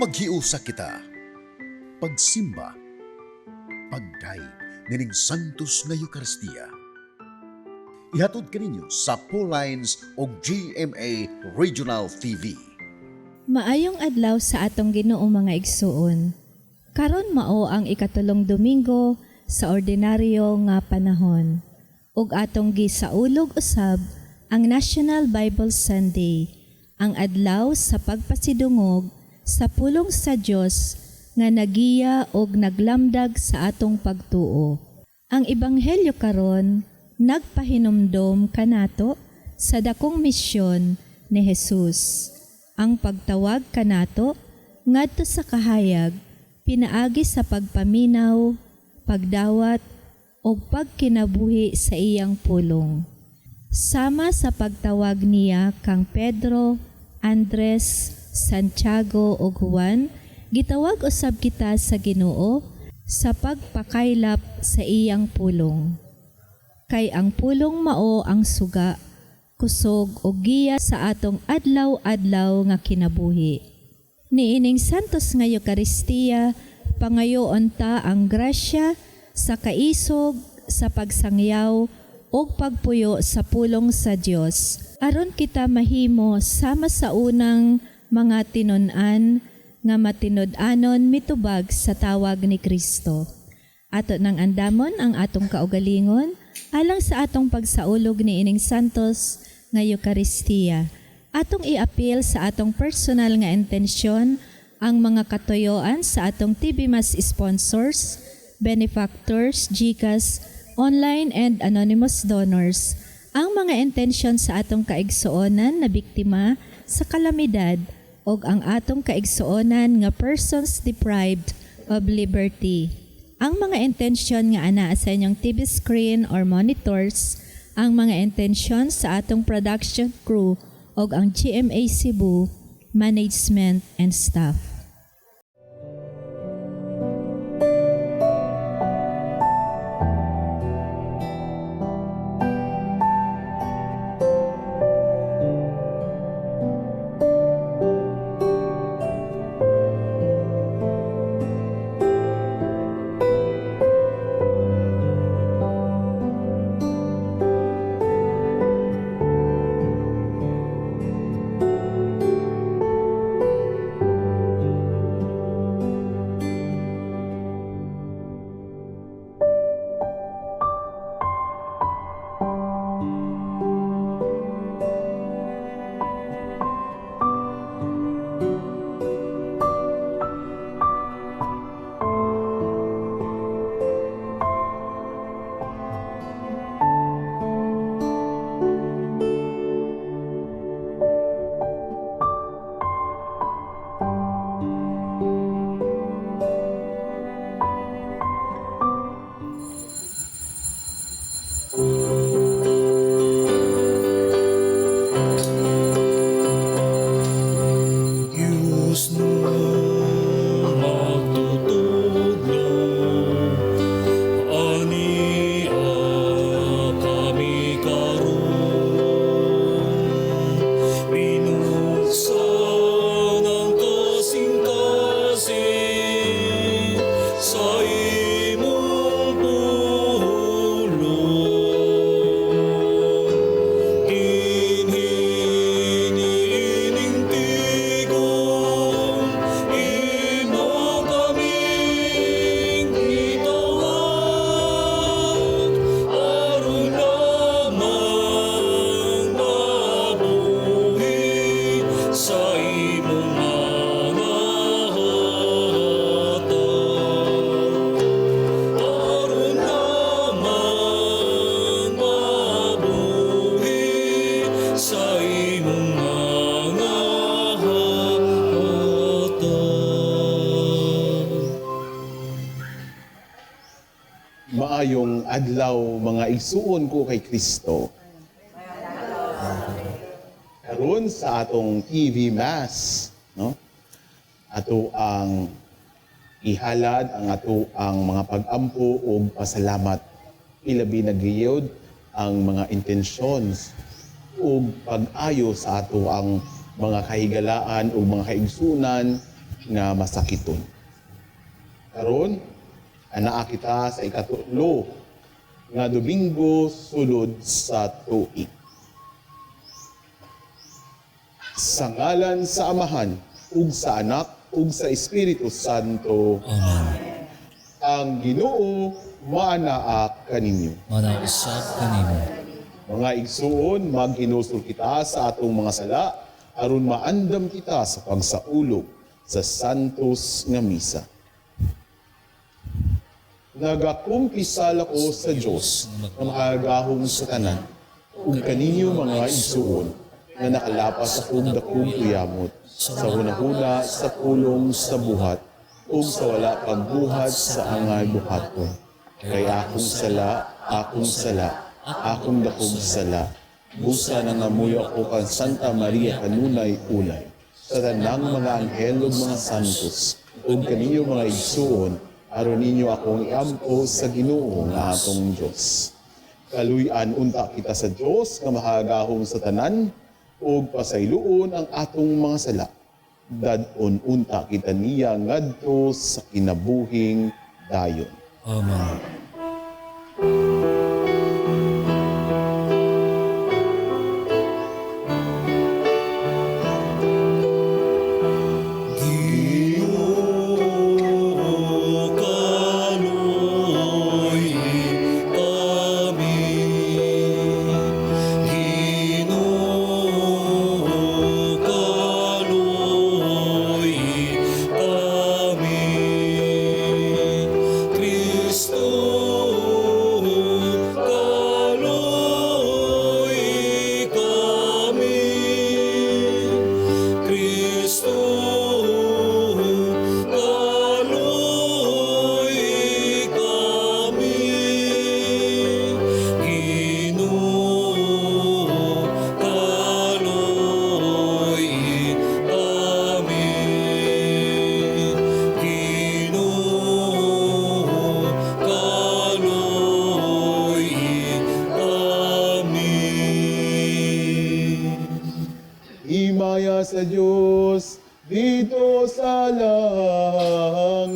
Maghiusa kita. Pagsimba, pagday nining Santos nga Eucharistia. Ihatod kaninyo sa Paul Lines o GMA Regional TV. Maayong adlaw sa atong Ginoo mga igsuon. Karon mao ang ikatulong Domingo sa ordinaryo nga panahon. Ug atong gisaulog usab ang National Bible Sunday, ang adlaw sa pagpasidungog sa pulong sa Dios nga nagiya og naglamdag sa atong pagtuo. Ang ebanghelyo karon nagpahinumdom kanato sa dakong misyon ni Jesus. Ang pagtawag kanato ngadto sa kahayag pinaagi sa pagpaminaw, pagdawat o pagkinabuhi sa iyang pulong. Sama sa pagtawag niya kang Pedro, Andres, Santiago ug Juan, gitawag usab kita sa Ginoo sa pagpakaylap sa iyang pulong. Kay ang pulong mao ang suga, kusog o giya sa atong adlaw-adlaw nga kinabuhi. Niining Santos nga Eucharistia, pangayoon ta ang grasya sa kaisog, sa pagsangyaw o pagpuyo sa pulong sa Dios. Aron kita mahimo sama sa unang mga tinun-an nga matinud-anon mitubag sa tawag ni Kristo. Ato nang andamon ang atong kaugalingon alang sa atong pagsaulog ni ining Santos nga Eucharistia. Atong iapil sa atong personal nga intensyon ang mga katuyoan sa atong TV Mass sponsors, benefactors, GCash, online and anonymous donors, ang mga intensyon sa atong kaigsuonan na biktima sa kalamidad o ang atong kaigsuonan nga persons deprived of liberty. Ang mga intensyon nga anaa sa inyong TV screen or monitors, ang mga intensyon sa atong production crew o ang GMA Cebu, management and staff. Maayong adlaw mga igsuon ko kay Kristo. Karon sa atong TV Mass, no? Ato ang ihalad ang ato ang mga pag-ampo o pasalamat. Ilabi nagiyod ang mga intentions o pag-ayo sa ato ang mga kahigalaan o mga kaigsunan nga masakiton. Karon, anaa kita sa ikatulo nga Domingo sulod sa tuig. Sa ngalan sa Amahan, ug sa Anak, ug sa Espiritu Santo. Amen. Ang Ginoo maanaa kaninyo. Manausap kanimo. Mga igsuon, mag-inusol kita sa atong mga sala aron maandam kita sa pagsaulog sa Santos nga Misa. Nagakumpisal ako sa Dios nga makagahom sa tanan ug kaninyo mga igsuon nga nakalapas akong dakong kuyamot sa hunahuna sa pulong sa buhat ug sa wala pagbuhat sa angay buhaton. Kay akong sala, akong dakong sala. Busa na ngamuyo ako kan Santa Maria kanunay ulay. Sa tanang mga anghel ug mga santos, ug kaninyo mga igsuon, aron ninyo akong iampo sa Ginoo nga atong Dios. Kaluy-an unta kita sa Dios nga mahagahom sa tanan, ug pasayloon ang atong mga sala. Dadon unta kita niya ngadto sa kinabuhing dayon. Amen. Himaya sa Diyos dito sa langit.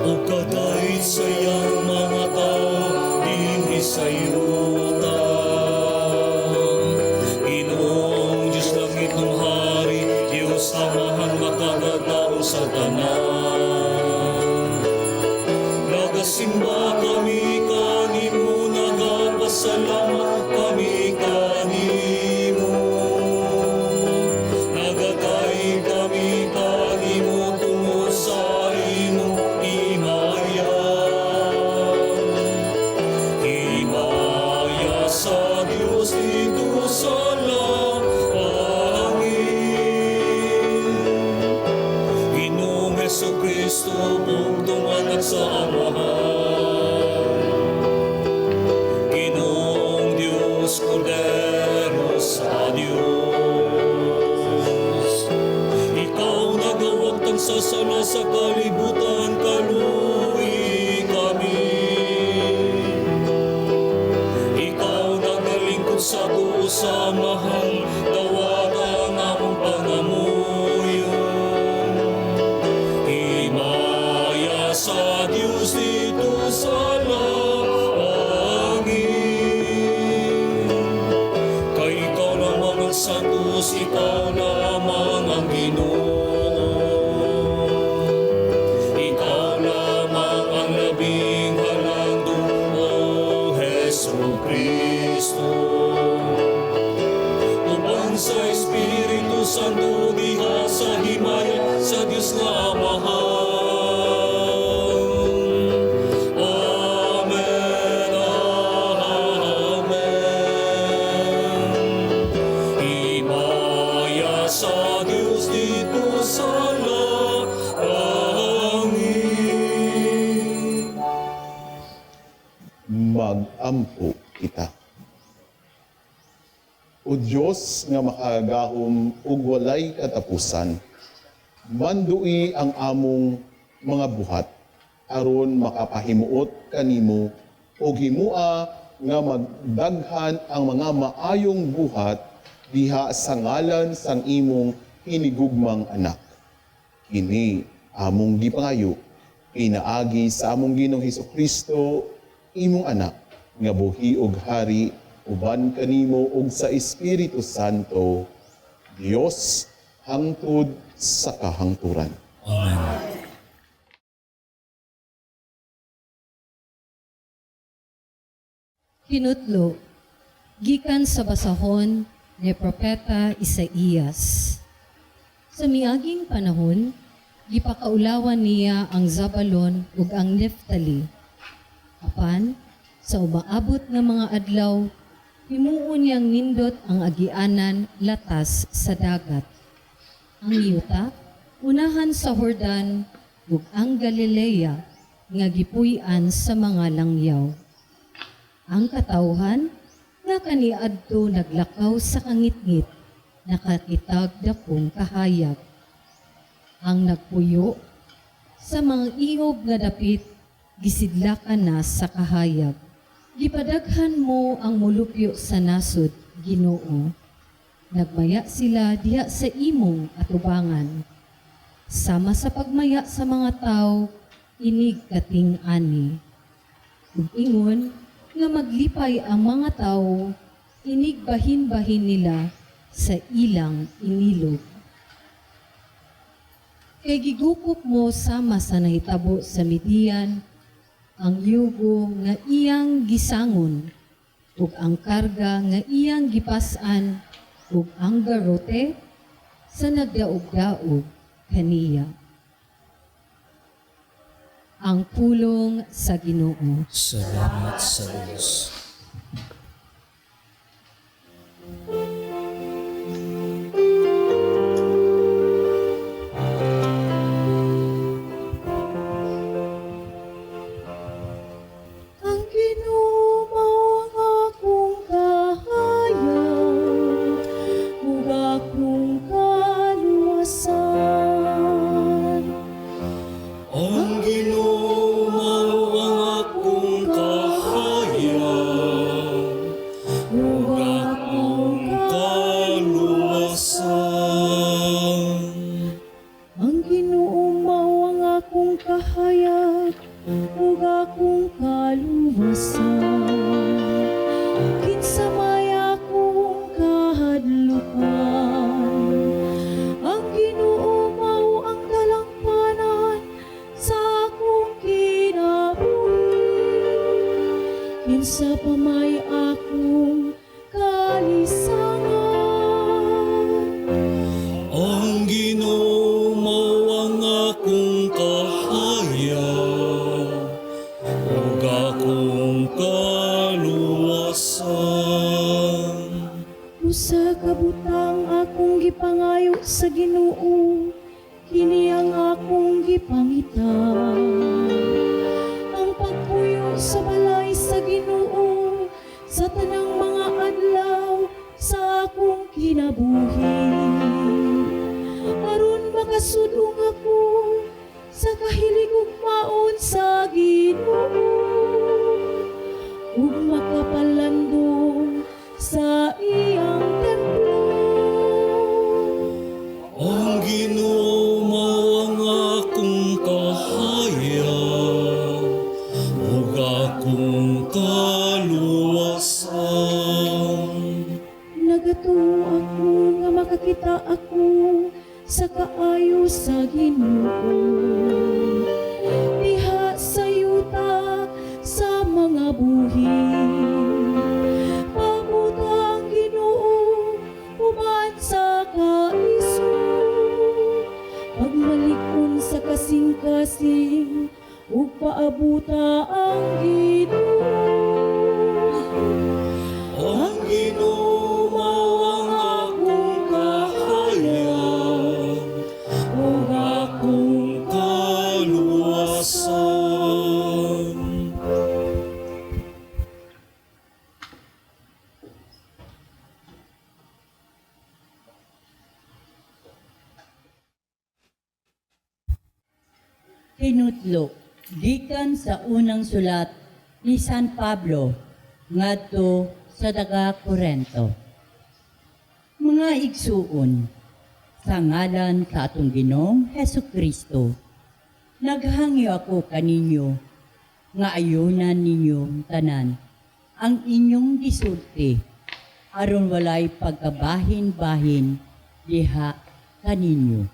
O kadahit sayang mga tao, dinhi sa yuta. Ginoong Diyos langit ng hari, Diyos Amahan makagatao sa tanan. Nagasimba kami kanimo, nagapasalamat kami kanimo. Nagatay kami kanimo tungod sa imong himaya. Himaya sa Dios dito sa langit. Ginoong Jesucristo, bugtong anak sa Amahan. Ginoong Diyos, Kordero sa Diyos. Ikaw nagawag tang sasala sa kalibutan, kaluwi kami. Ikaw nagalingkod sa tuo sa Amahan, dawat ang among pangamuyo. Himaya sa Diyos dito sa langit. Kay ikaw lamang ang santos, ikaw lamang ang Ginoo. Ikaw lamang ang labing halangdong, O Jesucristo. Uban sa Espiritu Santo, diha sa himaya sa Diyos nga Amahan. Amen, amen. Himaya sa Diyos dito sa langit. Mag-ampo kita. O Diyos nga makagahom ug walay katapusan, mandui ang among mga buhat aron makapahimuot kanimo o himua nga magdaghan ang mga maayong buhat diha sa ngalan sang imong hinigugmang anak. Kini among gipangayo pinaagi sa among Ginoong Hesukristo, imong anak, nga buhi ug hari uban kanimo ug sa Espiritu Santo, Dios hangtod sa kahangturan. Hinutlo, gikan sa basahon ni Propeta Isaías. Sa miaging panahon, gipakaulawan niya ang Zabalon ug ang Neftali. Apan, sa umaabot nga mga adlaw, himuon niyang nindot ang agianan latas sa dagat. Ang yuta, unahan sa Jordan ug ang Galilea nga gipuy-an sa mga langyaw. Ang katawhan nga kaniadto naglakaw sa kangitngit, nakakitag dapong kahayag. Ang nagpuyo sa mga ihob nga dapit, gisidlakan na sa kahayag. Gipadaghan mo ang mulupyo sa nasod, Ginoo. Nagmaya sila diha sa imong atubangan. Sama sa pagmaya sa mga tao, inig kating ani. Ug ingon, nga maglipay ang mga tao, inig bahin-bahin nila sa ilang inilog. Kay gigukop mo sama sa nahitabo sa Midian, ang yugo nga iyang gisangon, ug ang karga nga iyang gipas-an, ug ang garote sa nagdaog-daog kaniya. Ang pulong sa Ginoo. Salamat sa Diyos. Ang Ginoo mao ang akong kahayag, ug akong kaluwasan. Ang Ginoo mao ang akong kahayag, ug akong kaluwasan. Ang Ginoo mao ang akong kahayag, ug akong kaluwasan. Kinsa may akong kahadlukan, ang Ginoo mao ang dalangpanan sa akong kinabuhi. Kinsa pa may akong kalisangan, Ang Ginoo mao ang akong kahayag, ug akong kaluwasan. usa ka butang akong gipangayo sa Ginoo, kini ang akong gipangita. Ang pagpuyo sa balay sa Ginoo sa tanang mga adlaw sa akong kinabuhi. Aron makasudong ako sa kahiligugmaon sa Ginoo, ug makapalandong sa iyang templo. Ang Ginoo mao ang akong kahayag, ug akong kaluwasan. Nagatuo ako nga makakita ako sa kaayo sa Ginoo. Diha sa yuta sa mga buhi. Pamutang Ginoo uban sa kaiso. Pagmalikon sa kasing-kasing ug paabuta ang Ginoo. Ang Ginoo mao ang akong kahayag, ug akong kaluwasan. Hinutlo, gikan sa unang sulat ni San Pablo ngadto sa daga Corinto. Mga igsuon, sa ngalan sa atong Ginoong Hesukristo, naghangyo ako kaninyo nga ayunan ninyo tanan ang inyong gisulti aron walay pagkabahin-bahin diha kaninyo.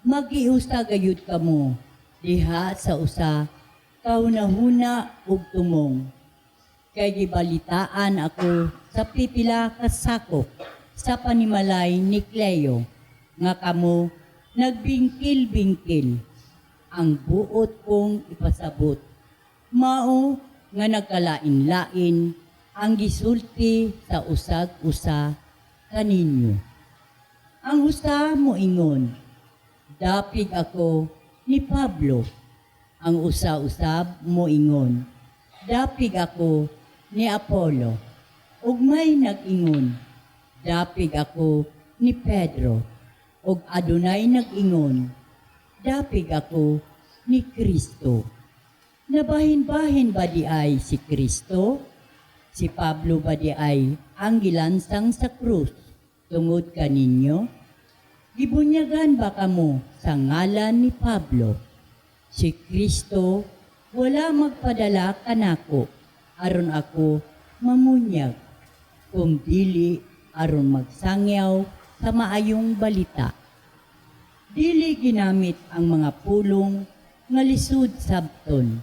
Magiusta gayud kamo diha sa usa kaunahuna ug tumong. Kay gibalitaan ako sa pipila ka sakop sa panimalay ni Cleo nga kamo nagbingkil-bingkil ang buot kong ipasabot. Mao nga nagkalain-lain ang gisulti sa usag-usa kaninyo. Ang usa moingon, dapig ako ni Pablo. Ang usa-usab moingon, dapig ako ni Apollo. Ug may nag-ingon, dapig ako ni Pedro. Ug adunay nag-ingon, dapig ako ni Kristo. Nabahin-bahin ba di ay si Kristo? Si Pablo ba di ay ang gilansang sa krus tungod kaninyo? Gibunyagan ba kamo sa ngalan ni Pablo? Si Kristo wala magpadala kanako aron ako mamunyag, kung dili aron magsangyaw sa maayong balita. Dili ginamit ang mga pulong nga lisud sabton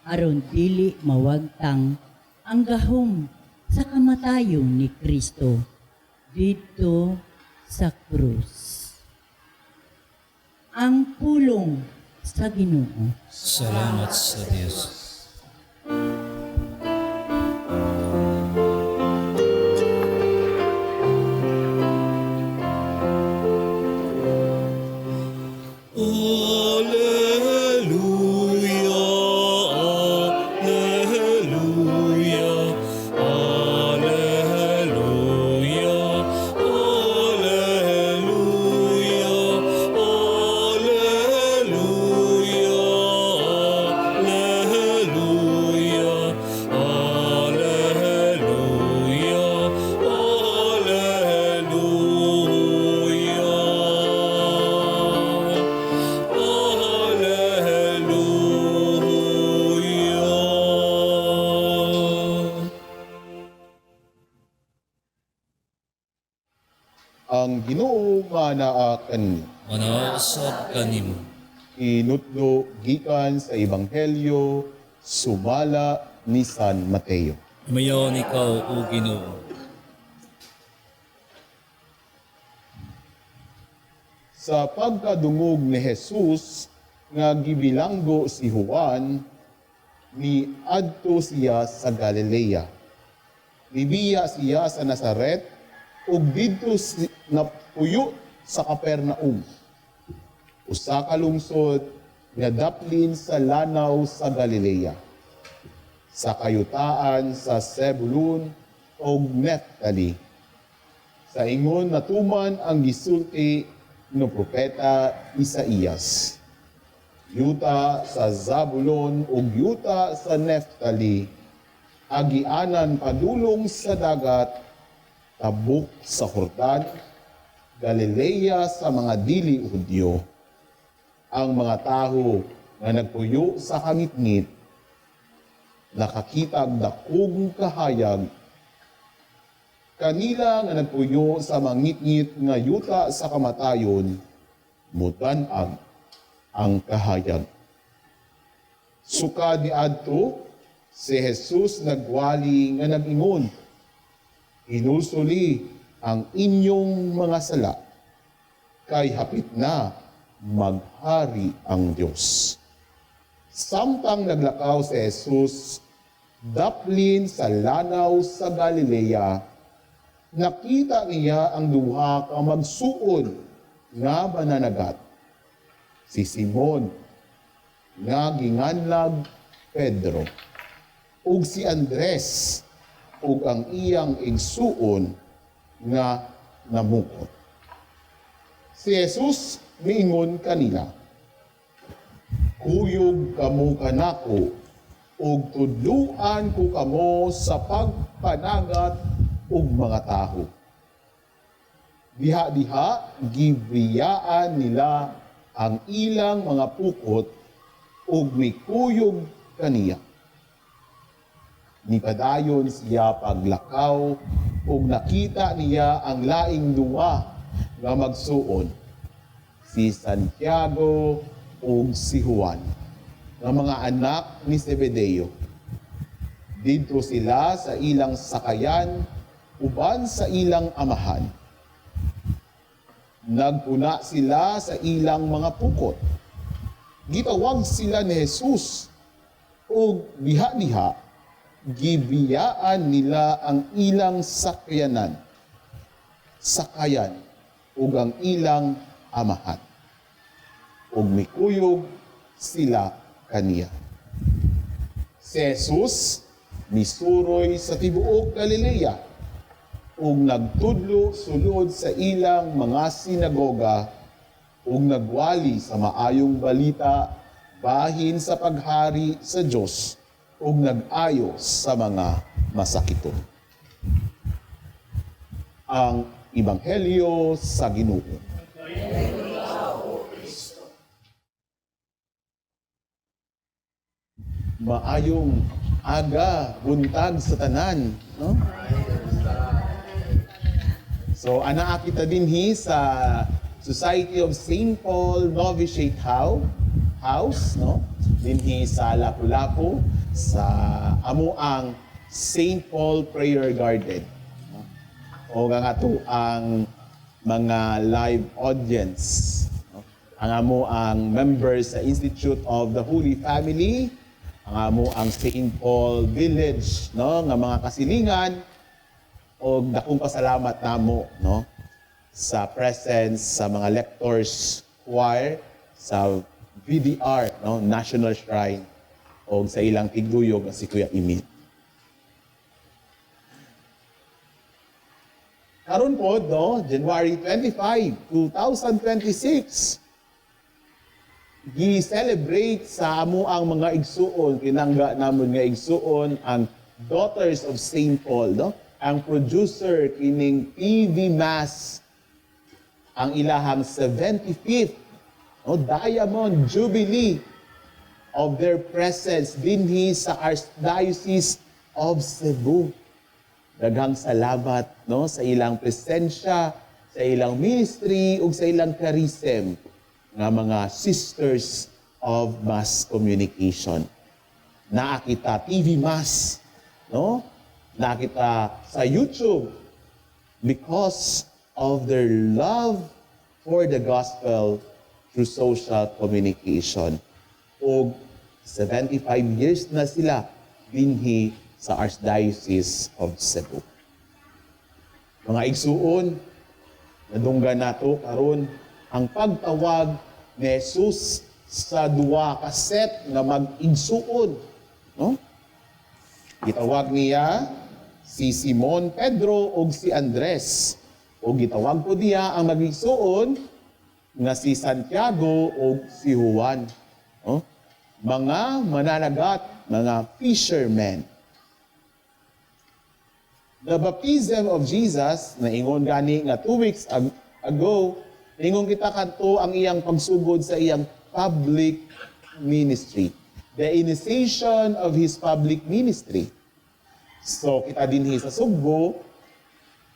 aron dili mawagtang ang gahom sa kamatayon ni Kristo dito sa krus. Ang pulong sa Ginoo. Salamat sa Diyos. Ang Ginoo nga naa kaninyo. Manaasab kanimo. Inutlo gikan sa Ebanghelyo sumala ni San Mateo. Mayon ikaw, O Ginoo. Sa pagkadungog ni Jesus nga gibilanggo si Juan, ni adto siya sa Galilea. Nibiya siya sa Nazaret ug didto napuyo sa Capernaum. Usa ka lungsod nga daplin sa lanaw sa Galilea. Sa kayutaan sa Zebulun ug Neftali. Sa ingon natuman ang gisulti no propeta Isaías. Yuta sa Zabulon ug yuta sa Neftali, agianan padulong sa dagat, tabok sa Jordan, Galilea sa mga dili Hudyo. Ang mga taho nga nagpuyo sa kangitngit, nakakita ang dakong kahayag. Kanila nga nagpuyo sa mangitngit nga yuta sa kamatayon, mutan-ag ang kahayag. Suka ni adto, si Jesus nagwali nga nag-ingon, hinulsuli ang inyong mga sala, kay hapit na maghari ang Diyos. Samtang naglakaw si Jesus, daplin sa lanaw sa Galilea, nakita niya ang duha ka magsuod nga mananagat. Si Simon, nga ginganlag Pedro, ug si Andres, ug ang iyang igsuon nga namukot. Si Jesus miingon kanila, kuyog kamo kanako ug tudluan ko kamo sa pagpanagat ug mga taho. Diha-diha gibriyaan nila ang ilang mga pukot ug mikuyog kaniya. Nipadayon siya paglakaw ug nakita niya ang laing duwa nga magsuon, si Santiago ug si Juan, nga mga anak ni Zebedeo. Didto sila sa ilang sakayan uban sa ilang amahan. Nagpuna sila sa ilang mga pukot. Gitawag sila ni Jesus ug diha-diha gibiyaan nila ang ilang sakayan ug ang ilang amahan. Ug mikuyog sila kaniya. Si Jesus misuroy sa tibuok Galilea ug nagtudlo sulod sa ilang mga sinagoga ug nagwali sa maayong balita bahin sa paghari sa Dios ug nag-ayo sa mga masakiton. Ang Ebanghelyo sa Ginoo. Maayong aga, buntag sa tanan, no? So, anaa kita dinhi sa Society of St. Paul Novitiate House, no? Dinhi sa Lapu-Lapu, sa amuang St. Paul Prayer Garden. No? O nga to ang mga live audience. No? Ang amuang members sa Institute of the Holy Family, ang amuang St. Paul Village, no? Nga mga kasilingan, o dakong pasalamat namo, no, sa presence sa mga lectors choir sa VDR, no, National Shrine, o sa ilang tigduyog si Kuya Emil. Karon po, no, January 25, 2026, gi-celebrate sa amo ang mga igsuon, kinangga namon nga igsuon ang Daughters of St. Paul, no? Ang producer kining TV Mass, ang ilahang 75th Diamond Jubilee of their presence dinhi sa Archdiocese of Cebu. Daghang salamat, no, sa ilang presensya, sa ilang ministry ug sa ilang charism nga mga sisters of mass communication. Naakita TV Mass, no? Nakita sa YouTube because of their love for the gospel through social communication. O 75 years na sila dinhi sa Archdiocese of Cebu. Mga igsuon, nadunggan nato karon ang pagtawag ni Jesus sa duwa ka set nga mag-igsuon, no? Gitawag niya si Simon Pedro ug si Andres. O gitawag po niya ang mag-igsuon nga si Santiago ug si Juan. Oh? Mga mananagat, mga fishermen. The baptism of Jesus, na ingon gani nga 2 weeks ago, ingon kita kanto ang iyang pagsugod sa iyang public ministry. The initiation of his public ministry. So, kita dinhi sa Sugbo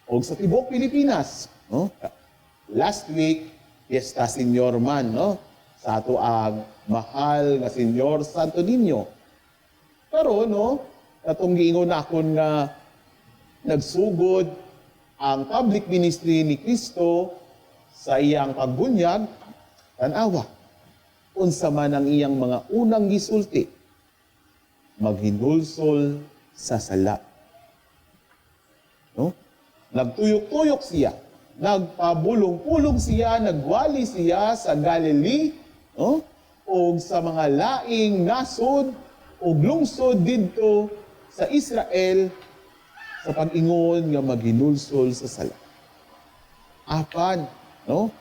o sa tibuok Pilipinas. No? Last week, Fiesta Senior Man, no? Sa ato ang mahal nga Senyor Santo Niño. Pero, no, katong giingon akon nga nagsugod ang public ministry ni Kristo sa iyang pagbunyag, tanawa, unsa man ang iyang mga unang gisulti, maghinulsol sa sala. No? Nagtuyok-tuyok siya, nagpabulong-pulong siya, nagwali siya sa Galilee, no? O sa mga laing nasod o lungsod didto sa Israel sa pag-ingon nga maghinulsol sa sala. Apan, no?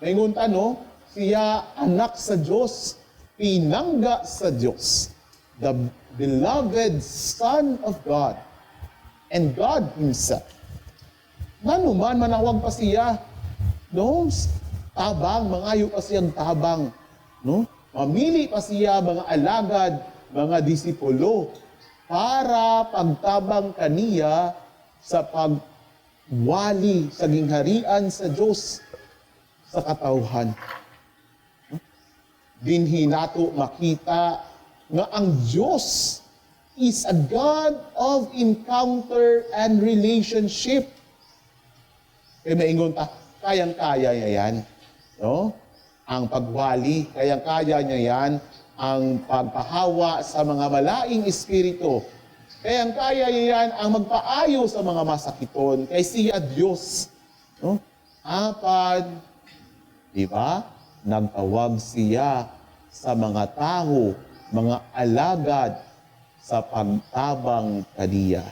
Maingon ta, no? Siya anak sa Diyos, pinangga sa Diyos. The beloved Son of God and God Himself. Nanuman manawag pa siya, no? Tabang, mangayo pa siyang tabang, no? Mamili pa siya mga alagad, mga disipulo, para pagtabang kaniya sa pagwali sa gingharian sa Diyos sa katawhan. Dinhi nato makita nga ang Diyos is a God of encounter and relationship. Kaya maingon ta, kayang-kaya niya yan. No? Ang pagwali, kayang-kaya niya yan. Ang pagpahawa sa mga malaing espiritu. Kayang-kaya niya yan ang magpaayo sa mga masakiton. Kay siya Diyos. No? Apan, di ba? Nagtawag siya sa mga tao, mga alagad sa pagtabang kaniya.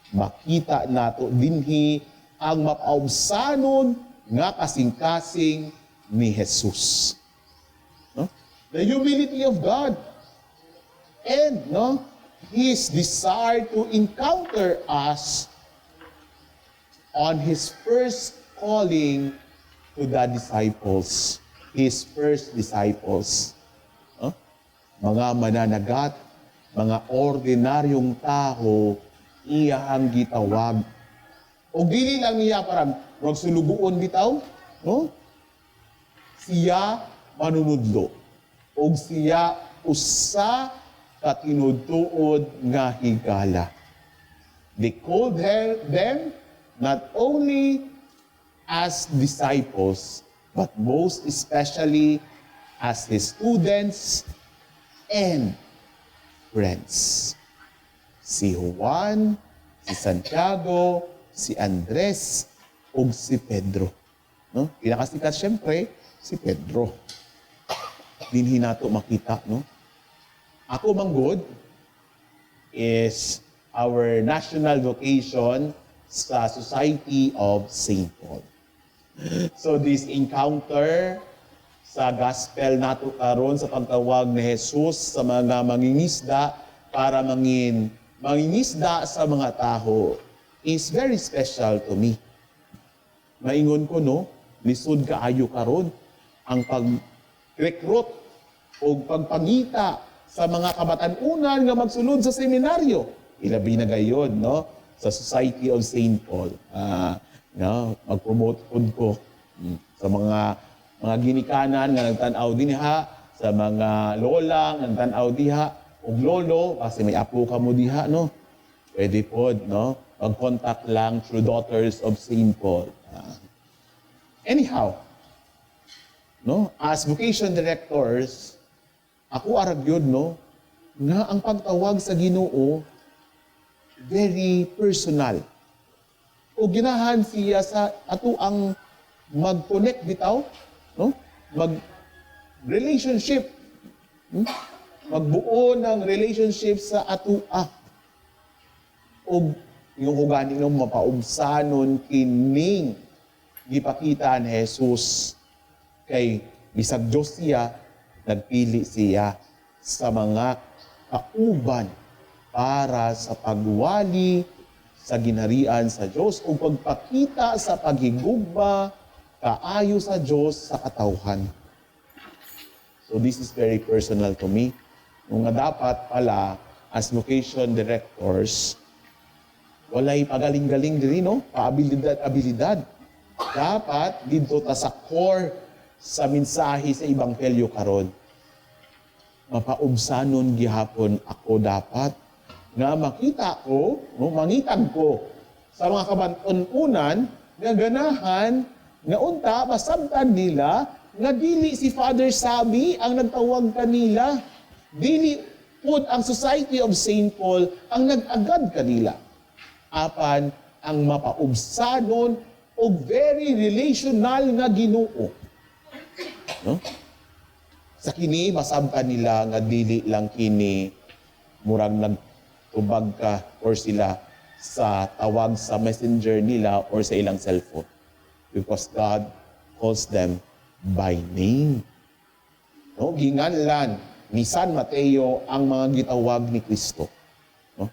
Makita nato dinhi ang mapaubsanon nga kasing-kasing ni Jesus. No? The humility of God and His desire to encounter us on His first calling to the disciples. His first disciples. Mga mananagat, mga ordinaryong tao, iyang gitawag. O dili lang niya parang magsulubuon bitaw, no? Siya manunudlo. O siya usa ka tinudtuod nga higala. They called them not only as disciples, but most especially as His students and friends. Si Juan, si Santiago, si Andres, ug si Pedro. No? Pinakasikat siyempre, si Pedro. Dinhi nato makita, no? Ako manggod is our national vocation sa Society of St. Paul. So this encounter sa gospel nato karon sa pagtawag ni Jesus sa mga mangingisda para mangingisda sa mga taho is very special to me. Maingon ko, no, lisod kaayo karon ang pag-recruit o pagpangita sa mga kabatan-unan nga magsulod sa seminaryo. Ilabi na gayon, no, sa Society of St. Paul. No, mag-promote food ko sa mga ginikanan nga nagtanaw diha, sa mga lola nga nagtanaw diha, ug lolo, kasi may apo ka mo diha, no? Pwede pod, no? Mag-contact lang through Daughters of St. Paul. Anyhow, no? As vocation directors, ako aragyod, no? Nga ang pagtawag sa Ginoo, very personal. O ginahan siya sa ato ang mag-connect bitaw, no? Mag-relationship. Magbuo ng relationship sa atua. O yung huganing ng mapaubsanon kining gipakita ni Jesus kay bisag Diyos siya, nagpili siya sa mga kauban para sa pagwali sa ginharian sa Diyos o pagpakita sa paghigugma kaayo sa Diyos sa katawhan. So this is very personal to me. Nga dapat pala, as vocation directors, walay pagaling-galing diri, no? Paabilidad. Dapat dito ta sa core sa mensahe sa Ebanghelyo karon. Mapaubsanon gihapon ako dapat nga makita ko, no, mangitag ko sa mga kabatan-unan nga ganahan nga unta masabtan nila nga dili si Father Sabi ang nagtawag kanila, dili pud ang Society of St. Paul ang nag-agad kanila. Apan ang mapaubsanon o very relational nga Ginoo. No? Sa kini masabtan nila nga dili lang kini murag nagtubag ka or sila sa tawag sa messenger nila or sa ilang cellphone. Because God calls them by name. No, ginganlan ni San Mateo ang mga gitawag ni Kristo. No?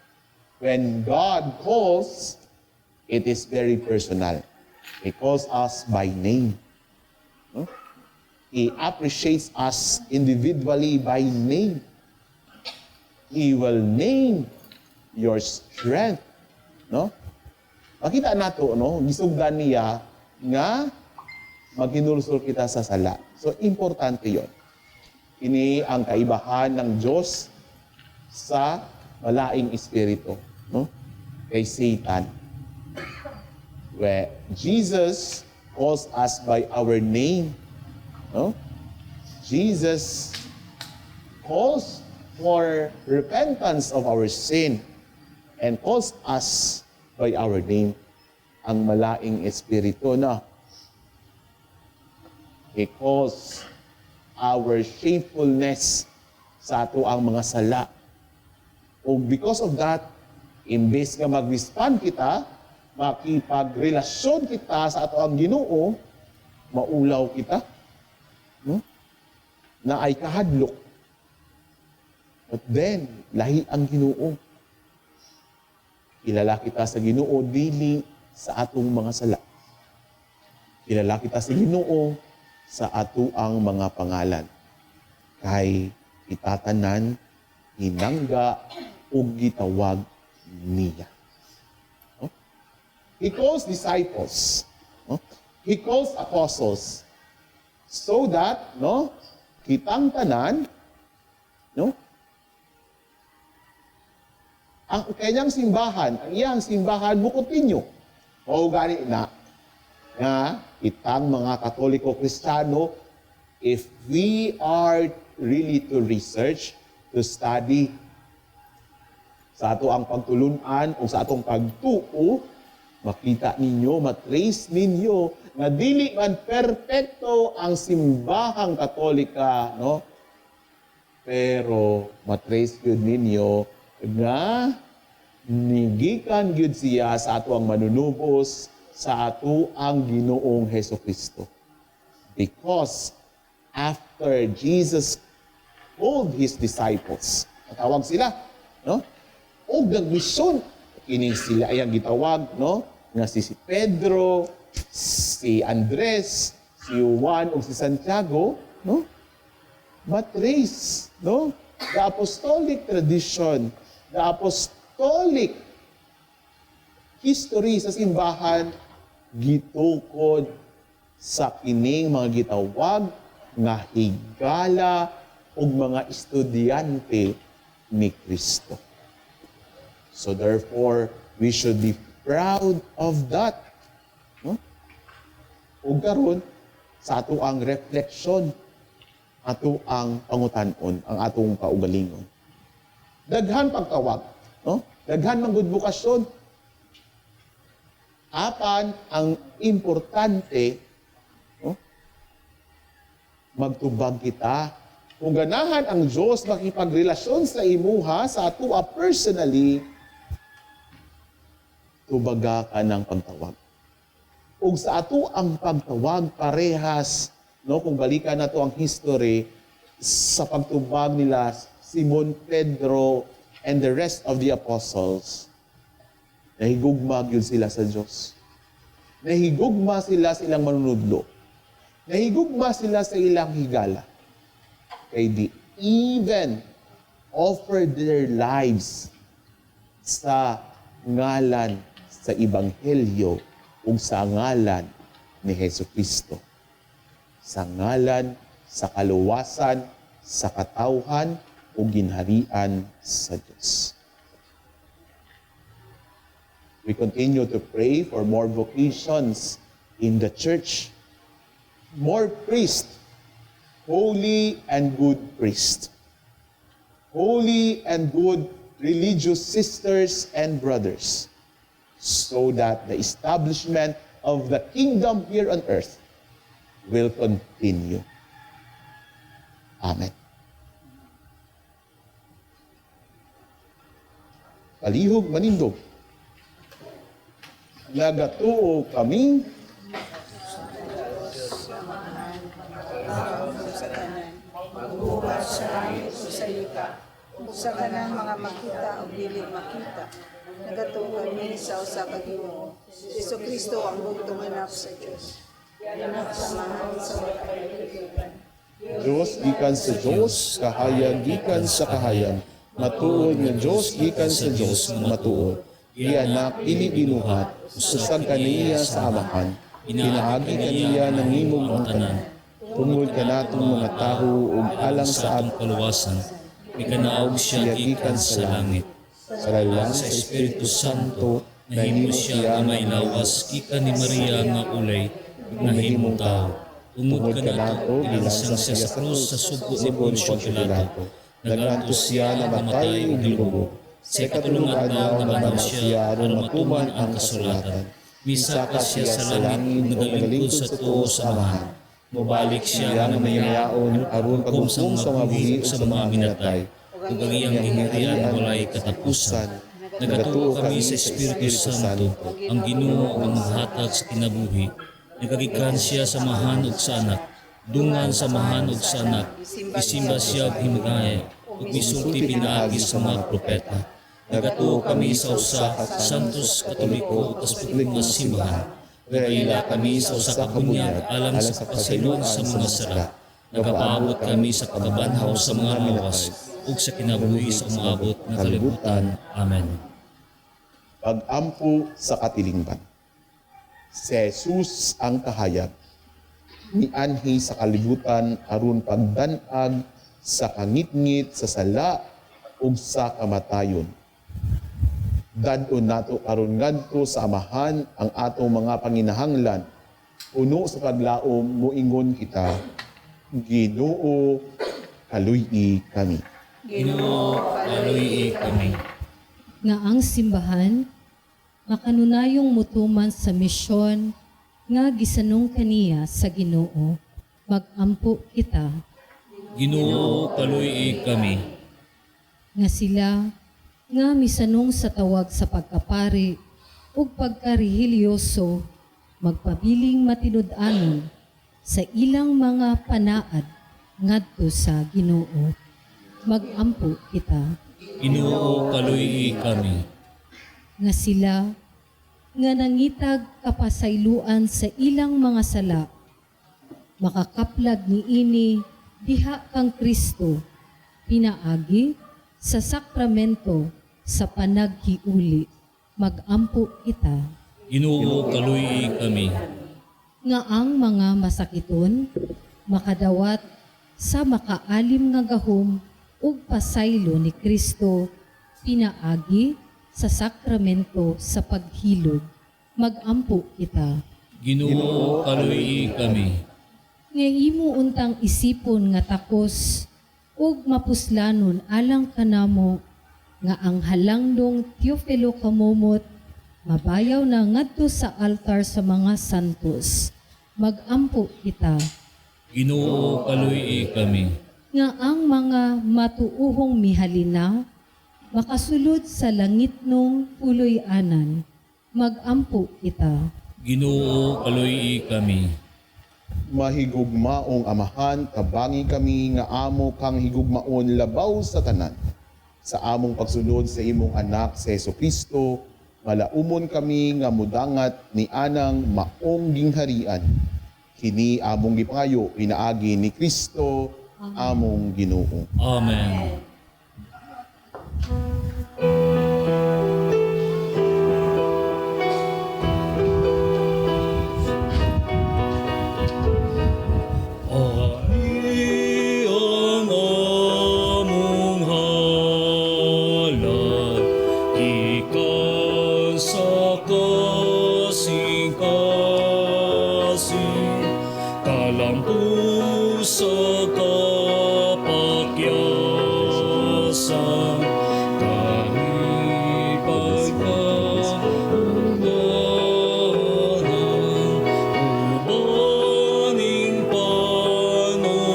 When God calls, it is very personal. He calls us by name. No? He appreciates us individually by name. He will name your strength. No? Makita nato, no? Gisugdan niya nga maghinulsol kita sa sala. So, importante yon. Ini ang kaibahan ng Diyos sa malaing espiritu, no? Kay Satan. Where Jesus calls us by our name, no? Jesus calls for repentance of our sin and calls us by our name, ang malaing espiritu na He calls our shamefulness sa ato ang mga sala. O because of that, imbes nga mag-respond kita, makipagrelasyon kita sa ato ang Ginoo, maulaw kita, no? Na ay kahadlok. But then, lahi ang Ginoo. Kilala kita sa Ginoo dili sa atong mga sala. Kilala kita sa Ginoo sa ato ang mga pangalan. Kay itatanan, hinangga, ug gitawag niya. No? He calls disciples. No? He calls apostles. So that, no, kitang tanan, no, ang kanyang simbahan, ang iyang simbahan, bukutin nyo. O gani na, nga itang mga Katoliko Kristiyano, if we are really to research, to study, sa ato ang pagtulunan o sa atong pagtuo, makita ninyo, matrace ninyo, na dili man perpekto ang simbahang Katolika, no? Pero matrace yun ninyo nga nigikan gyud siya sa ato ang manunubos sa ato ang Ginoong Hesukristo. Because after Jesus called His disciples, tawag sila, no? O nagmisyon, kining sila ay ang gitawag, no? Nga si Pedro, si Andres, si Juan o si Santiago, no? Matrace, no? The apostolic tradition, the apostolic history sa simbahan gitukod sa kining mga gitawag nga higala ug mga estudyante ni Kristo. So therefore, we should be proud of that. No? Ug karon sa ato ang refleksyon, ato ang pangutan-on, ang atong kaugalingon. Daghan pagtawag, no? Daghan man gud bukasyon. Apan ang importante, no? Magtubag kita. Kung ganahan ang Dios makipagrelasyon sa imuha sa atoa personally, tubaga ka ng pagtawag. Ug sa ato ang pagtawag parehas, no, kung balikan nato ang history sa pagtubag nila Simon, Pedro, and the rest of the apostles, nahigugma yun sila sa Diyos. Nahigugma sila sa ilang manunudlo. Nahigugma sila sa ilang higala. Kay di even offer their lives sa ngalan sa Ebanghelyo ug sa ngalan ni Hesukristo. Sa ngalan sa kaluwasan, sa katawhan, o ginharian sa Diyos. We continue to pray for more vocations in the church, more priests, holy and good priests, holy and good religious sisters and brothers, so that the establishment of the kingdom here on earth will continue. Amen. Palihog manindog. Nagatuo kami magbuhat sa langit o sa yuta, ug sa kanang mga makita o dili makita. Nagatong kami sa usa ka Ginoo, Hesus Kristo ang bugtong anak sa Dios. Anak samahan sa mga kaibigan. Diyos gikan sa Diyos, kahayag gikan sa kahayag, matuod nga Diyos gikan sa Diyos nga matuod. Ianak dili binuhat, usag kaniya sa amahan, pinaagi kaniya ng imong ang tanan. Tungod ka natong mga tawo ug alang sa atong kaluwasan, ikanaog siya gikan sa langit. salalang Sa Espiritu Santo, nahimo siya nga may lawas gikan ni Maria nga ulay, nahimong tao. Tungod ka nato, gilasang siya sa krus sa sugo ni Poncio Pilato. Nagantos siya na matay ug gilubog. Sa ikatulong adlaw nabanhaw siya aron matuman ang kasulatan. Misaka siya sa langit ug nagalingkod sa tuo sa amahan. Mobalik siya nga mayayaon aron pagumsong sa mabuhi sa mga minatay. Ug ang iyang gingharian walay katapusan. Nagatuo kami sa Espiritu Santo, ang Ginoo ang maghatag sa kinabuhi. Nagagikan siya sa mahan ug sa anak, dungan sa mahan ug sa anak, isimba siya ug himagaya, ug misulti pinaagi sa mga propeta. Nagatuo kami sa usa ka santos katoliko ug kasputlog nga simbahan. Nagaila kami sa usa ka bunyag alang sa pasayloan sa mga sala. Nagapaabot kami sa pagkabanhaw sa mga lawas ug sa kinabuhi sa umaabot nga kalibutan. Amen. pag-ampo sa katilingban. Si Jesus ang kahayag, mianhi sa kalibutan aron pagdanag sa kangitngit sa sala ug sa kamatayon. Dadon nato karon ngadto sa amahan ang atong mga panginahanglan. Puno sa paglaom moingon kita, Ginoo, kaluy-i kami. Ginoo, kaluy kami. Nga ang simbahan, makanunayong mutuman sa misyon nga gisanong kaniya sa Ginoo. Magampo kita. Ginoo, kaluy kami. Nga sila, nga misanong sa tawag sa pagkapari ug pagkarehilyoso, magpabiling matinud-anon sa ilang mga panaad ngadto sa Ginoo. Magampo kita. Ginoo, kaluy kami. Nga sila, nga nangitag kapasayloan sa ilang mga sala, makakaplag ni ini diha kang Kristo, pinaagi sa sakramento sa panaghiuli. Magampo kita. Ginoo, kaluy kami. Nga ang mga masakiton, makadawat sa makaalim nga gahom ug pasaylo ni Kristo, pinaagi sa sakramento sa paghilog. Magampo kita. Ginoo, kaluy kami. Nga imo untang isipon nga takos ug mapuslanon alang kanamo nga ang halangdong Teofilo kamumot mabayaw na ngadto sa altar sa mga santos. Magampo kita. Ginoo, kaluy kami. Nga ang mga matuuhong mihalina makasulod sa langit nung puloy-anan. Magampo kita. Ginoo, kaluy kami. Mahigugmaong amahan, kabangi kami nga amo kang higugmaon labaw sa tanan. Sa among pagsunod sa imong anak sa Jesucristo, malaumon kami nga mudangat ni anang maong gingharian. Kini among gipangayo pinaagi ni Kristo among Ginoo. Amen. Ari ang among halad, ikan sa kasing-kasing, kalampu sa kapakyasan, ubaning panubino,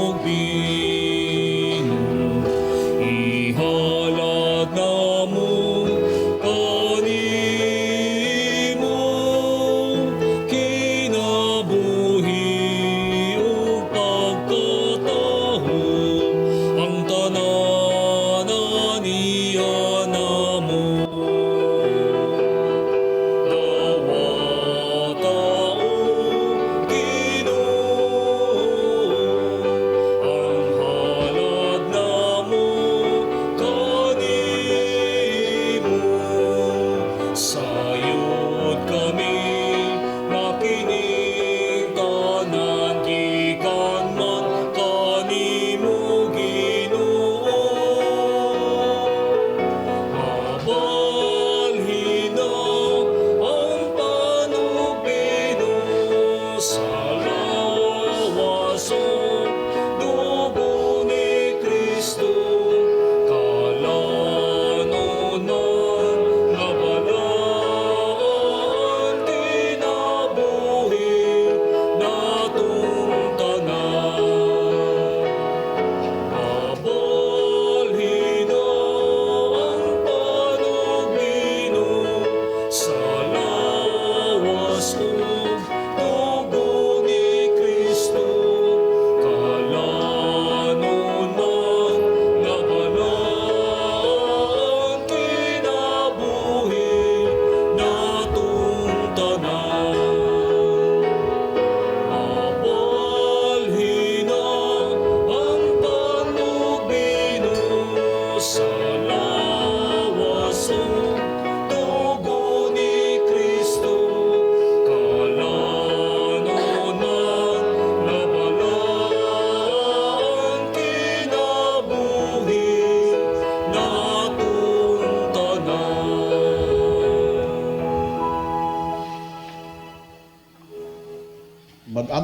ihalad namo kanimo, kinabuhi o pagkataho,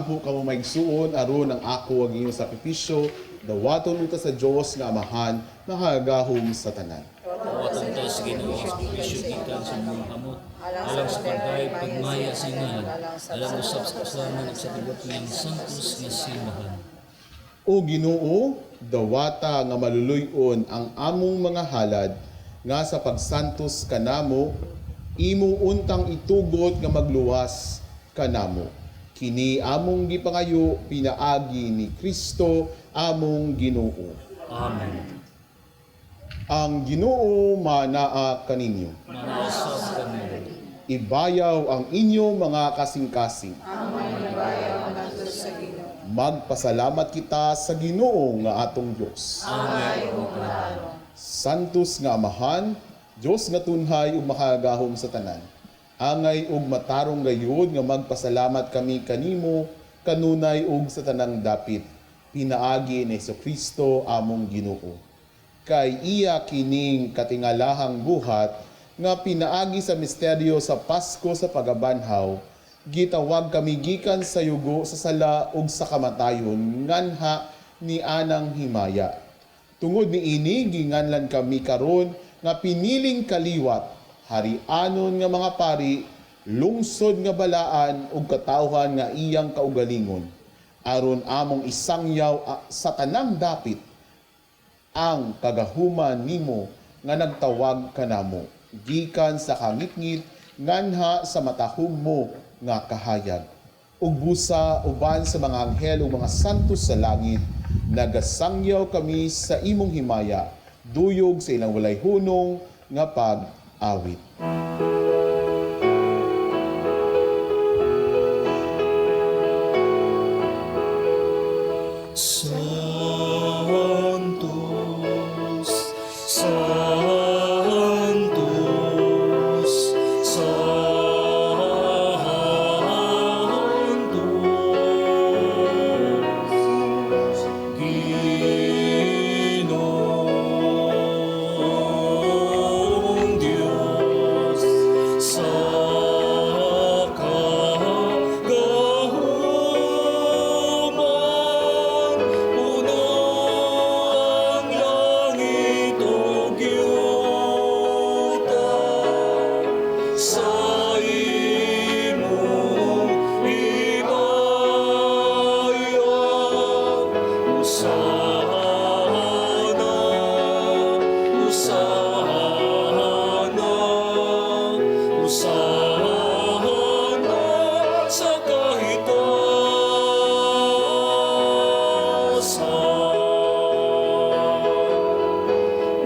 pagampo kamo maigsuon aron ang ako ang iyong sakripisyo dawaton uta sa Dios nga Amahan nga hagahom sa tanan. Tawatan ta sa Ginoo ang sakripisyo gikan sa mga kamot. Alang sa pagdayeg pagmaya sa ngalan. Alang usab sa kasalanan at sa tibok niyang santos nga simbahan. O Ginoo, dawata nga maluluyon ang among mga halad nga sa pagsantos kanamo, imo untang itugot nga magluwas kanamo. Kini among gipangayo pinaagi ni Kristo among Ginoo. Amen. Ang Ginoo manaa kaninyo. Manasab kami. Ibayaw ang inyong mga kasing-kasing. Magpasalamat kita sa Ginoo nga atong Dios. Santos nga Amahan, Dios nga tunhay ug makagahom sa tanan. Angay ug matarong gayud nga magpasalamat kami kanimo kanunay ug sa tanang dapit. Pinaagi ni Jesucristo among Ginoo. Kay iya kining katingalahang buhat nga pinaagi sa misteryo sa Pasko sa pagabanhaw, gitawag kami gikan sa yugo sa sala ug sa kamatayon nganha ni anang himaya. Tungod niini ginganlan kami karon nga piniling kaliwat, harianon nga mga pari, lungsod nga balaan ug katawhan nga iyang kaugalingon. Aron among isangyaw sa tanang dapit ang kagahuman nimo nga nagtawag kanamo gikan sa kangitngit nganha sa matahog mo nga kahayag. Ug busa uban sa mga anghel ug mga santos sa langit, nagasangyaw kami sa imong himaya, duyog sa ilang walay hunong nga pag-awit. Santos, Santos, Santos, Ginoong Diyos, sa kagahuman, puno ang langit ug yuta, sa imong ibayag, usahana, usahana, usahana sa kahitasan.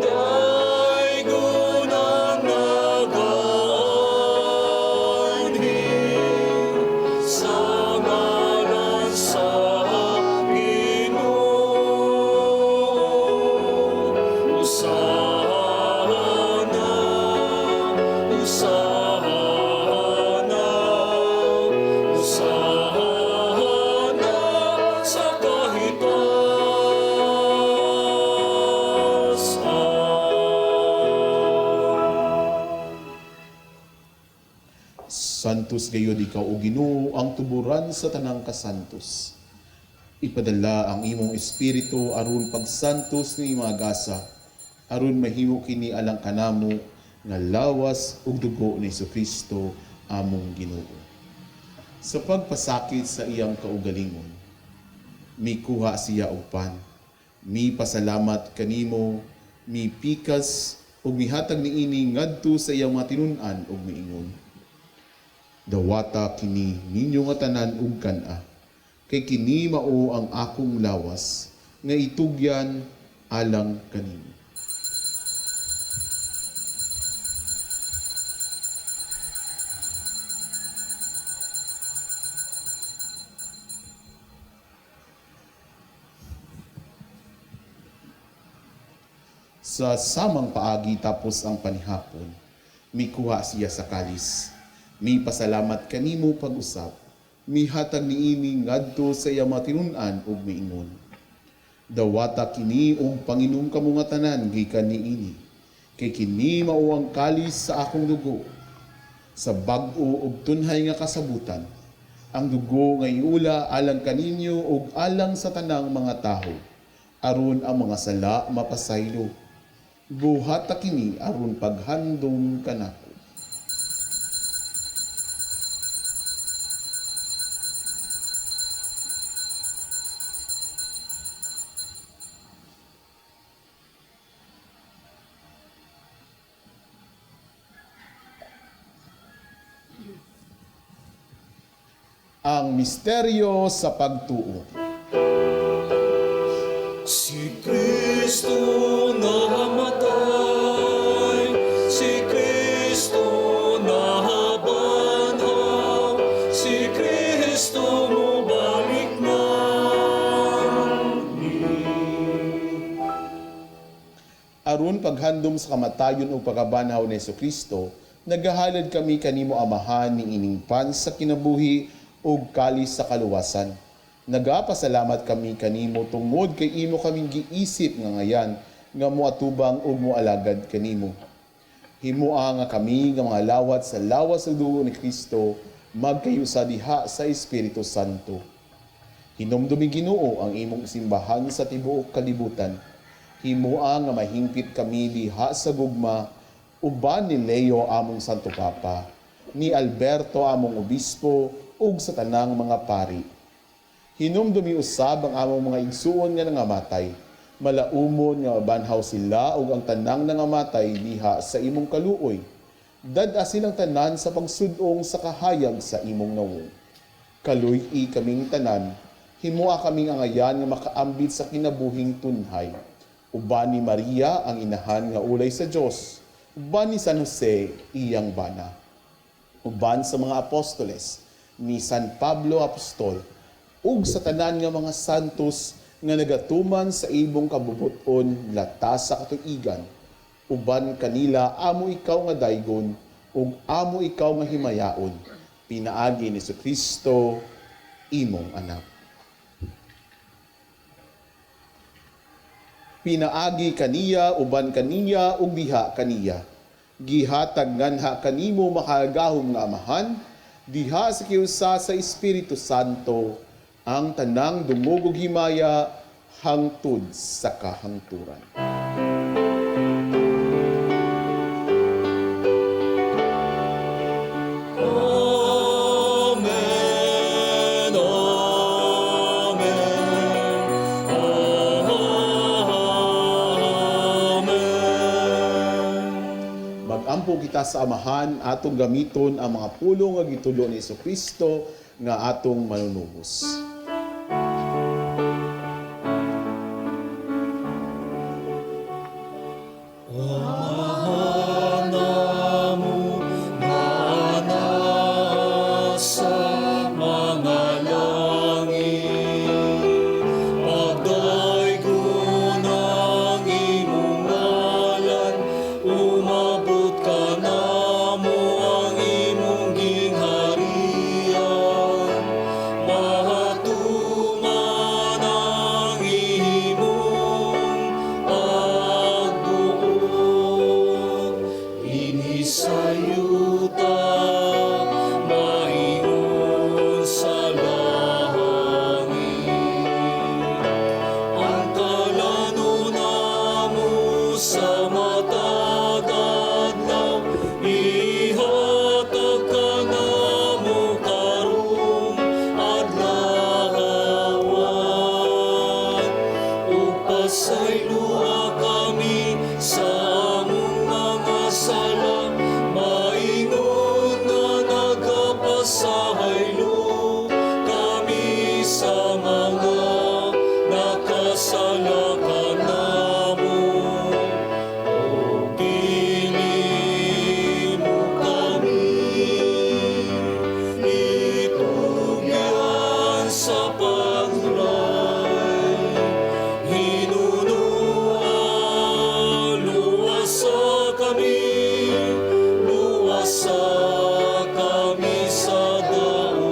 Daigon ang nag-aanhin sa ngalan sa Ginoo. Usahana, usahana, usahana sa kahitasan. Santos gayud ikaw o Ginoo ang tuburan sa tanang kasantos. Ipadala ang imong espiritu aron pagsantos ni mga gasa, aron mahimo kini alang kanamo nga lawas ug dugo ni Jesucristo among Ginoo. Sa pagpasakit sa iyang kaugalingon, mikuha siya og pan, mi pasalamat kanimo, mi pikas ug mihatag niini ngadto sa iyang mga tinun-an ug miingon. Dawata kini ninyo nga tanan ug kan-a, kay kini mao ang akong lawas nga itugyan alang kanimo. Sa samang paagi tapos ang panihapon, mikuha siya sa kalis. Mi pasalamat kanimo pag-usap, mihatag niini ngadto sa iya mga tinun-an ug miingon. Dawata kini og Panginoong kamo nga tanan gikan niini, kay kini mao ang kalis sa akong dugo, sa bag-o ug tunhay nga kasabutan, ang dugo nga iula alang kaninyo ug alang sa tanang mga tawo, aron ang mga sala mapasaylo. Buhat ta kini aron paghandom kanako. Ang misteryo sa pagtuo. Si Kristo namatay, si Kristo nabanhaw, si Kristo mubalik na. Aron paghandom sa kamatayon o pagkabanhaw ni Jesucristo, nagahalad kami kanimo amahan ni iningpan sa kinabuhi ug kalis sa kaluwasan. Nagapasalamat kami kanimo tungod kay imo kaming giisip nga ngayan nga moatubang ug moalagad kanimo. Himoa nga kami nga mga lawat sa lawas sa dugo ni Kristo magkayusa diha sa Espiritu Santo. Hinumdumi Ginoo ang imong simbahan sa tibuok kalibutan. Himoa nga mahingpit kami diha sa gugma uban ni Leo among Santo Papa, ni Alberto among obispo ug sa tanang mga pari. Hinumdumi usab ang among mga igsuon nga nangamatay, malaumon nga mabanhaw sila ug ang tanang nangamatay diha sa imong kaluoy. Dad-a silang tanan sa pagsudong sa kahayag sa imong nawong. Kaluy-i kaming tanan, himoa kaming angayan nga makaambit sa kinabuhing tunhay. Uban ni Maria ang inahan nga ulay sa Dios, uban ni San Jose iyang bana, uban sa mga apostoles, ni San Pablo Apostol, ug sa tanan nga mga santos nga nagatuman sa ibong kabubuton latas sa katuigan. Uban kanila amo ikaw nga daygon ug amo ikaw nga himayaon. Pinaagi ni Jesucristo imong anak. Pinaagi kaniya uban kaniya ug diha kaniya. Gihatag nganha kanimo makagahom nga amahan, diha sa kiusa sa Espiritu Santo, ang tanang dumugog himaya hangtod sa kahangturan. Amen, amen, amen. Magampo kita sa amahan, atong gamiton ang mga pulong nga gitulo ni Jesucristo nga atong manunubos. Amahan namo nga nasa mga langit, pagdaygon ang imong ngalan, umabot ka namo ang imong gingharian, mahatuman ang imong pagbuo. Inisayuta, maingon sa langit, ang kalano namo sa matag adlaw, ihatag ka namo karong adlawan, ug pasayloa kami sa among mga sala, maingon nga nagapasahaylo kami sa mga nakasala kanamo. O pili mo kami, itugyan sa pagray, hinunuan, luwasa kami sa dautan.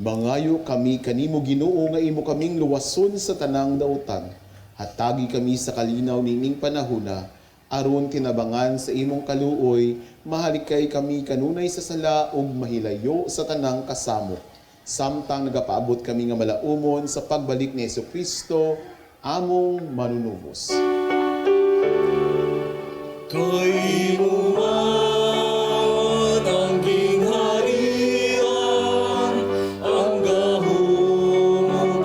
Mangayo kami kanimo Ginoo nga imo kaming luwason sa tanang dautan. Hatagi kami sa kalinaw nining panahona, aron tinabangan sa imong kaluoy, mahalikay kami kanunay sa sala ug mahilayo sa tanang kasamo. Samtang nagapaabot kami nga malaumon sa pagbalik ni Jesucristo, among manunubos. Kay mo man ang gingharian, ang gahong ang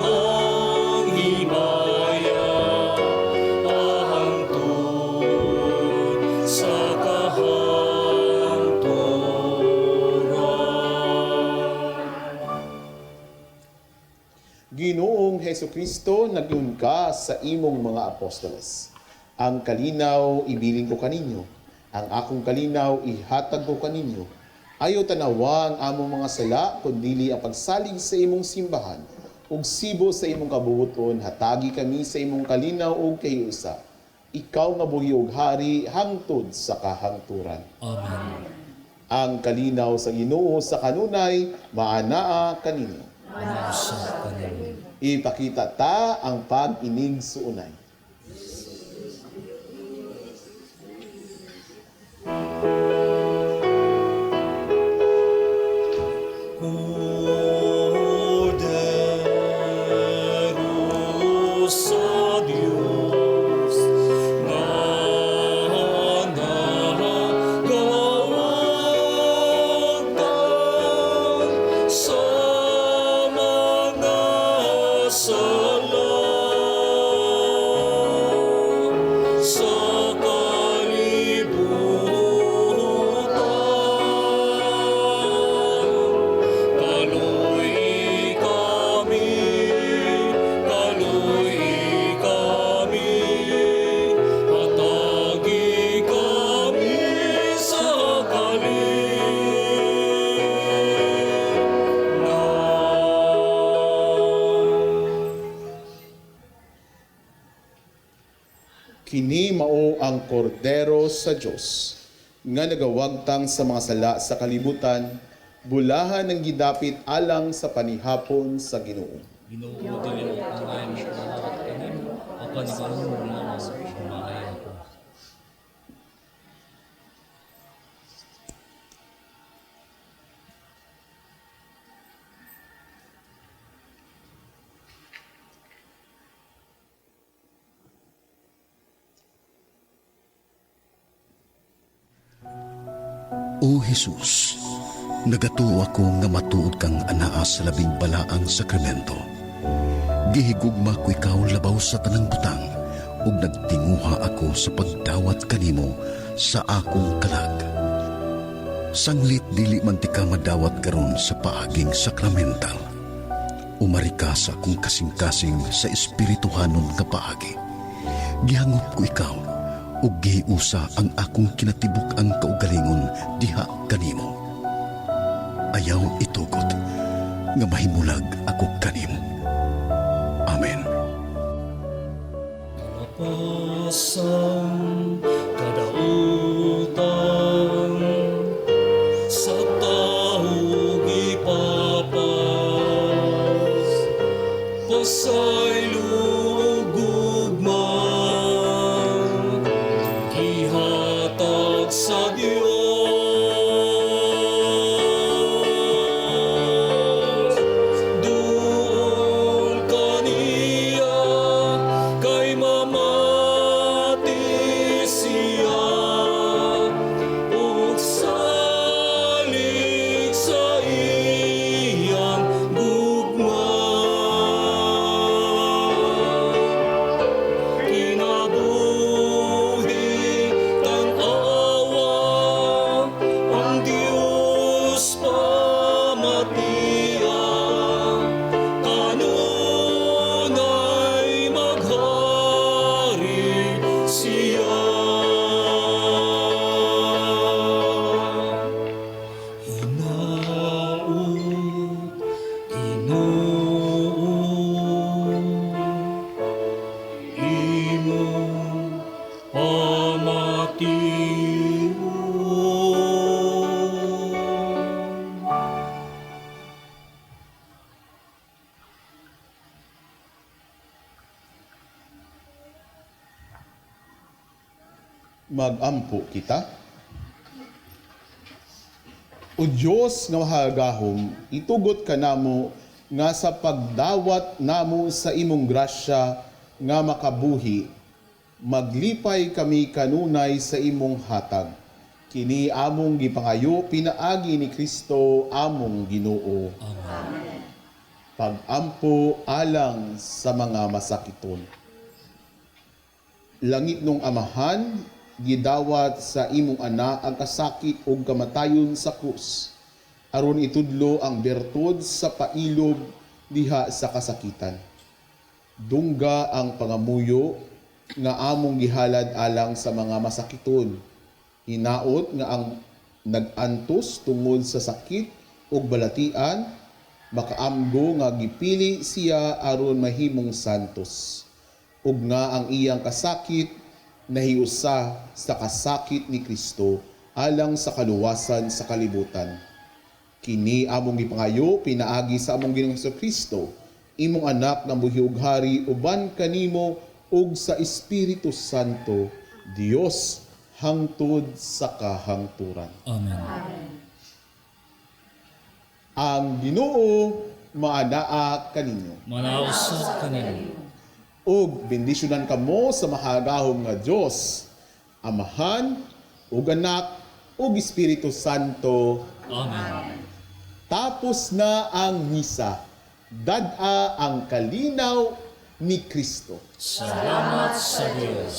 himaya, ahangtod sa kahangturan. Ginoong Jesucristo, naglun ka sa imong mga apostoles. Ang kalinaw ibilin ko kaninyo, ang akong kalinaw ihatag ko kaninyo. Ayaw tanawa ang among mga sala, kundili ang pagsalig sa imong simbahan, ug sibo sa imong kabubuton, hatagi kami sa imong kalinaw ug kahiusa. Ikaw nga buhi ug hari hangtod sa kahangturan. Amen. Ang kalinaw sa Ginoo sa kanunay, maanaa kaninyo. Amen sa kanila. Ipakita ta ang pag-inig suunay. Cordero sa Diyos, na nagawagtan sa mga sala, sa kalibutan. Kaluy kami, hatagi kami sa Kini mao ang kordero sa Dios nga nagawagtang sa mga sala sa kalibutan, bulahan ng gidapit alang sa panihapon sa Ginoo. Ginoo dili ang ngayon sa pangarap kanimo, apan ikaw lamang maayo ko. O Jesus, nagatuo ako nga matuod kang anaa sa labing balaang sakramento. Gihigugma ko ikaw labaw sa tanang butang, ug nagtinguha ako sa pagdawat kanimo sa akong kalag. Sanglit dili man ti ka madawat karon sa paaging sakramental. Umari ka sa akong kasing-kasing sa espirituhanon nga paagi. Gihangop ko ikaw, ug gihiusa ang akong kinatibuk ang kaugalingon diha kanimo. Ayaw itugot nga mahimulag ako kanimo. Amen. Kalapasan, kadautan, sa taong ipapas, pasay lugugman, ihatag sa Diyos. Duol kaniya, kay mamati siya, ug salig sa iyang gugma. Magampo kita. O Diyos nga mahagahom, itugot ka namo nga sa pagdawat namo sa imong grasya nga makabuhi, maglipay kami kanunay sa imong hatag. Kini among gipangayo pinaagi ni Kristo among Ginoo. Amen. Pagampo alang sa mga masakiton. Langit nung amahan, gidawat sa imong ana ang kasakit o kamatayon sa krus. Aron itudlo ang bertud sa pailob diha sa kasakitan. Dungga ang pangamuyo nga among gihalad alang sa mga masakiton. Hinaot nga ang nag-antos tungod sa sakit ug balatian, makaamgo nga gipili siya aron mahimong santos. Ug nga ang iyang kasakit nahiusa sa kasakit ni Kristo alang sa kaluwasan sa kalibutan. Kini among gipangayo pinaagi sa among Ginoong Kristo, imong anak nga buhi ug hari uban kanimo ug sa Espiritu Santo, Dios hangtod sa kahangturan. Amen. Ang Ginoo maanaa kaninyo. Manausap kanino. Ug bendisyonan kamo sa mahagahom nga Dios, Amahan, ug Anak, ug Espiritu Santo. Amen. Tapos na ang misa. Dad-a ang kalinaw ni Kristo. Salamat sa Diyos.